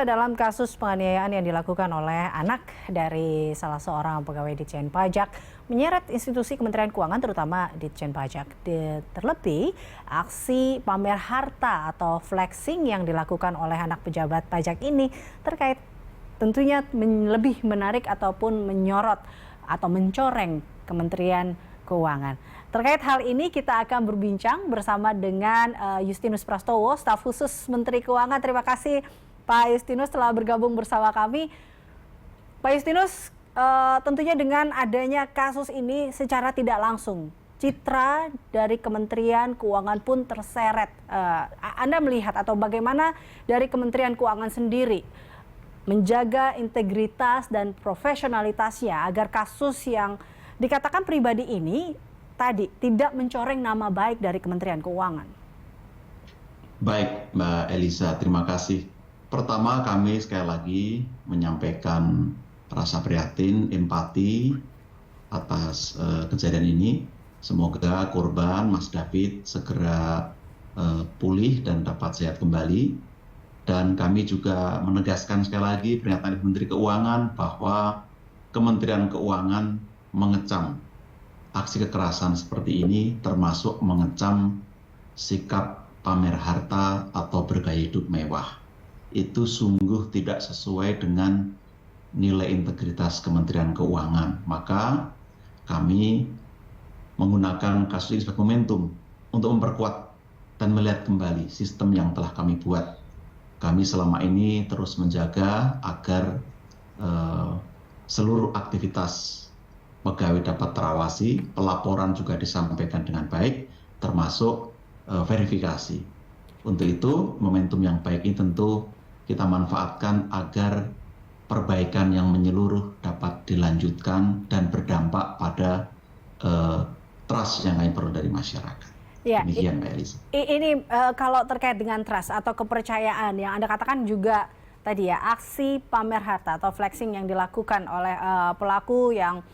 Pemirsa, dalam kasus penganiayaan yang dilakukan oleh anak dari salah seorang pegawai Ditjen Pajak menyeret institusi Kementerian Keuangan terutama Ditjen Pajak. Terlebih, aksi pamer harta atau flexing yang dilakukan oleh anak pejabat pajak ini terkait tentunya lebih menarik ataupun menyorot atau mencoreng Kementerian Keuangan. Terkait hal ini kita akan berbincang bersama dengan Justinus Prastowo, staf khusus Menteri Keuangan. Terima kasih Pak Justinus telah bergabung bersama kami. Pak Justinus, tentunya dengan adanya kasus ini secara tidak langsung, citra dari Kementerian Keuangan pun terseret. Anda melihat atau bagaimana dari Kementerian Keuangan sendiri menjaga integritas dan profesionalitasnya agar kasus yang dikatakan pribadi ini tadi tidak mencoreng nama baik dari Kementerian Keuangan? Baik, Mbak Elisa, terima kasih. Pertama, kami sekali lagi menyampaikan rasa prihatin, empati atas kejadian ini. Semoga korban Mas David segera pulih dan dapat sehat kembali. Dan kami juga menegaskan sekali lagi pernyataan Menteri Keuangan bahwa Kementerian Keuangan mengecam aksi kekerasan seperti ini, termasuk mengecam sikap pamer harta atau bergaya hidup mewah. Itu sungguh tidak sesuai dengan nilai integritas Kementerian Keuangan. Maka kami menggunakan kasus ini sebagai momentum untuk memperkuat dan melihat kembali sistem yang telah kami buat. Kami selama ini terus menjaga agar seluruh aktivitas pegawai dapat terawasi, pelaporan juga disampaikan dengan baik, termasuk verifikasi. Untuk itu, momentum yang baik ini tentu kita manfaatkan agar perbaikan yang menyeluruh dapat dilanjutkan dan berdampak pada trust yang kami perlu dari masyarakat. Ya, demikian Mbak Elisa. Ini kalau terkait dengan trust atau kepercayaan yang Anda katakan juga tadi ya, aksi pamer harta atau flexing yang dilakukan oleh pelaku yang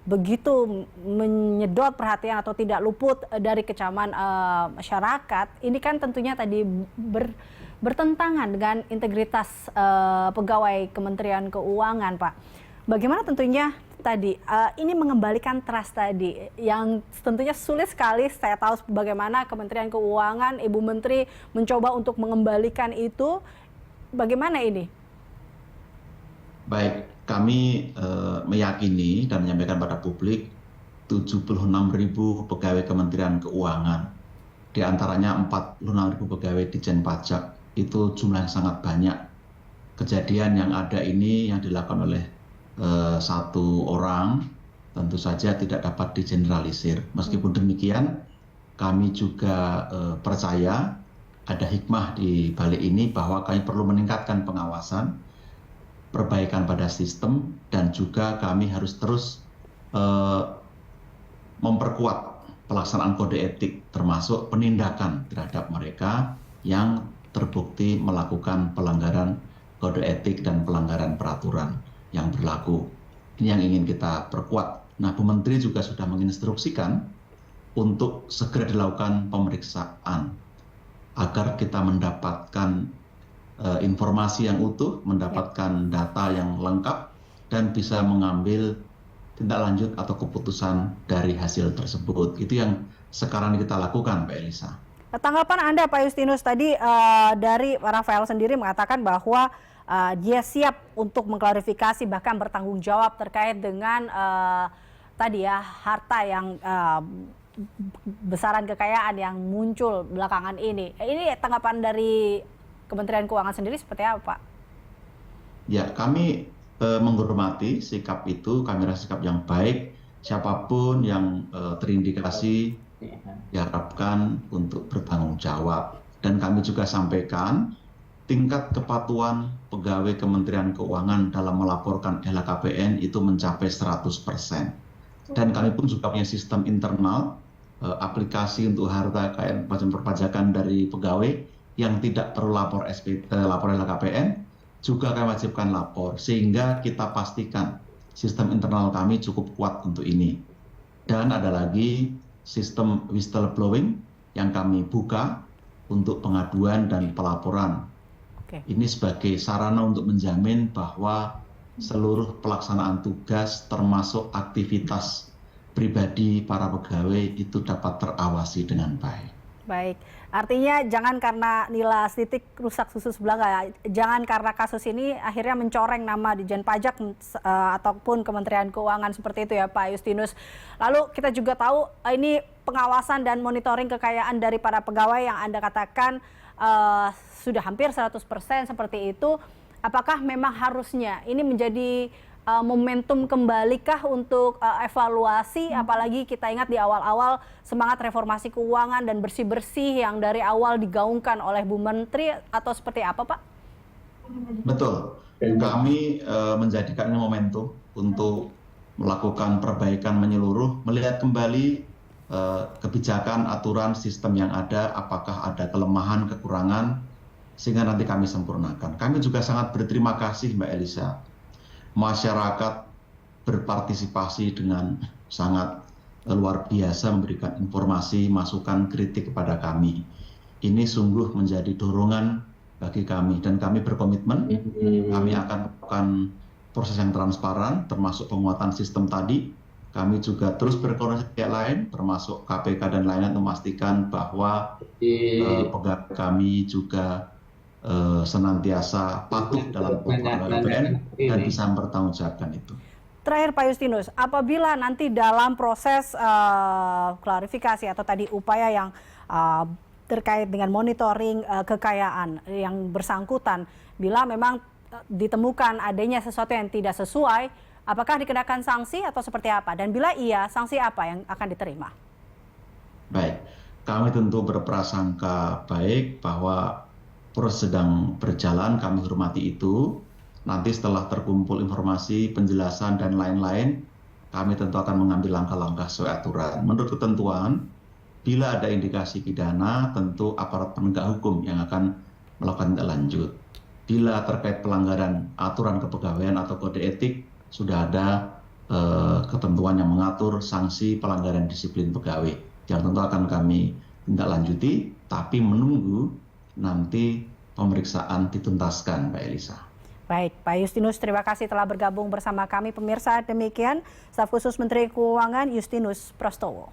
begitu menyedot perhatian atau tidak luput dari kecaman masyarakat, ini kan tentunya tadi bertentangan dengan integritas pegawai Kementerian Keuangan, Pak. Bagaimana tentunya tadi ini mengembalikan trust tadi yang tentunya sulit sekali. Saya tahu bagaimana Kementerian Keuangan, Ibu Menteri mencoba untuk mengembalikan itu. Bagaimana ini? Baik, kami meyakini dan menyampaikan pada publik 76.000 pegawai Kementerian Keuangan. Di antaranya 46.000 pegawai Ditjen Pajak. Itu jumlah yang sangat banyak. Kejadian yang ada ini yang dilakukan oleh satu orang tentu saja tidak dapat digeneralisir. Meskipun demikian, kami juga percaya ada hikmah di balik ini bahwa kami perlu meningkatkan pengawasan, perbaikan pada sistem, dan juga kami harus terus memperkuat pelaksanaan kode etik, termasuk penindakan terhadap mereka yang terbukti melakukan pelanggaran kode etik dan pelanggaran peraturan yang berlaku. Ini yang ingin kita perkuat. Nah, Bu Menteri juga sudah menginstruksikan untuk segera dilakukan pemeriksaan agar kita mendapatkan informasi yang utuh, mendapatkan data yang lengkap, dan bisa mengambil tindak lanjut atau keputusan dari hasil tersebut. Itu yang sekarang kita lakukan, Mbak Elisa. Tanggapan Anda, Pak Justinus, tadi dari Rafael sendiri mengatakan bahwa dia siap untuk mengklarifikasi bahkan bertanggung jawab terkait dengan tadi ya harta yang besaran kekayaan yang muncul belakangan ini. Ini tanggapan dari Kementerian Keuangan sendiri seperti apa, Pak? Ya, kami menghormati sikap itu, kami rasa sikap yang baik. Siapapun yang terindikasi diharapkan untuk bertanggung jawab. Dan kami juga sampaikan tingkat kepatuhan pegawai Kementerian Keuangan dalam melaporkan LHKPN itu mencapai 100%. Dan kami pun juga punya sistem internal, aplikasi untuk harta kekayaan perpajakan dari pegawai yang tidak perlu lapor LHKPN, juga kami wajibkan lapor, sehingga kita pastikan sistem internal kami cukup kuat untuk ini. Dan ada lagi sistem whistleblowing yang kami buka untuk pengaduan dan pelaporan Oke. Ini sebagai sarana untuk menjamin bahwa seluruh pelaksanaan tugas termasuk aktivitas pribadi para pegawai itu dapat terawasi dengan baik. Baik, artinya jangan karena nilai titik rusak susu sebelah ya. Jangan karena kasus ini akhirnya mencoreng nama Ditjen Pajak ataupun Kementerian Keuangan seperti itu ya Pak Justinus. Lalu kita juga tahu ini pengawasan dan monitoring kekayaan dari para pegawai yang Anda katakan sudah hampir 100% seperti itu. Apakah memang harusnya ini menjadi momentum kembalikah untuk evaluasi, apalagi kita ingat di awal-awal semangat reformasi keuangan dan bersih-bersih yang dari awal digaungkan oleh Bu Menteri, atau seperti apa Pak? Betul, kami menjadikan ini momentum untuk melakukan perbaikan menyeluruh, melihat kembali kebijakan, aturan, sistem yang ada, apakah ada kelemahan, kekurangan, sehingga nanti kami sempurnakan. Kami juga sangat berterima kasih Mbak Elisa. Masyarakat berpartisipasi dengan sangat luar biasa memberikan informasi, masukan, kritik kepada kami. Ini sungguh menjadi dorongan bagi kami dan kami berkomitmen kami akan melakukan proses yang transparan termasuk penguatan sistem tadi. Kami juga terus berkoordinasi dengan lain termasuk KPK dan lainnya untuk memastikan bahwa pegawai kami juga senantiasa patuh dalam protokol PPN dan bisa mempertanggungjawabkan itu. Terakhir Pak Justinus, apabila nanti dalam proses klarifikasi atau tadi upaya yang terkait dengan monitoring kekayaan yang bersangkutan, bila memang ditemukan adanya sesuatu yang tidak sesuai, apakah dikenakan sanksi atau seperti apa? Dan bila iya, sanksi apa yang akan diterima? Baik, kami tentu berprasangka baik bahwa proses sedang berjalan, kami hormati itu. Nanti setelah terkumpul informasi, penjelasan, dan lain-lain, kami tentu akan mengambil langkah-langkah sesuai aturan. Menurut ketentuan, bila ada indikasi pidana, tentu aparat penegak hukum yang akan melakukan tindak lanjut. Bila terkait pelanggaran aturan kepegawaian atau kode etik, sudah ada ketentuan yang mengatur sanksi pelanggaran disiplin pegawai. Yang tentu akan kami tindak lanjuti, tapi menunggu nanti pemeriksaan dituntaskan, Mbak Elisa. Baik, Pak Justinus, terima kasih telah bergabung bersama kami. Pemirsa, demikian Staf Khusus Menteri Keuangan Justinus Prastowo.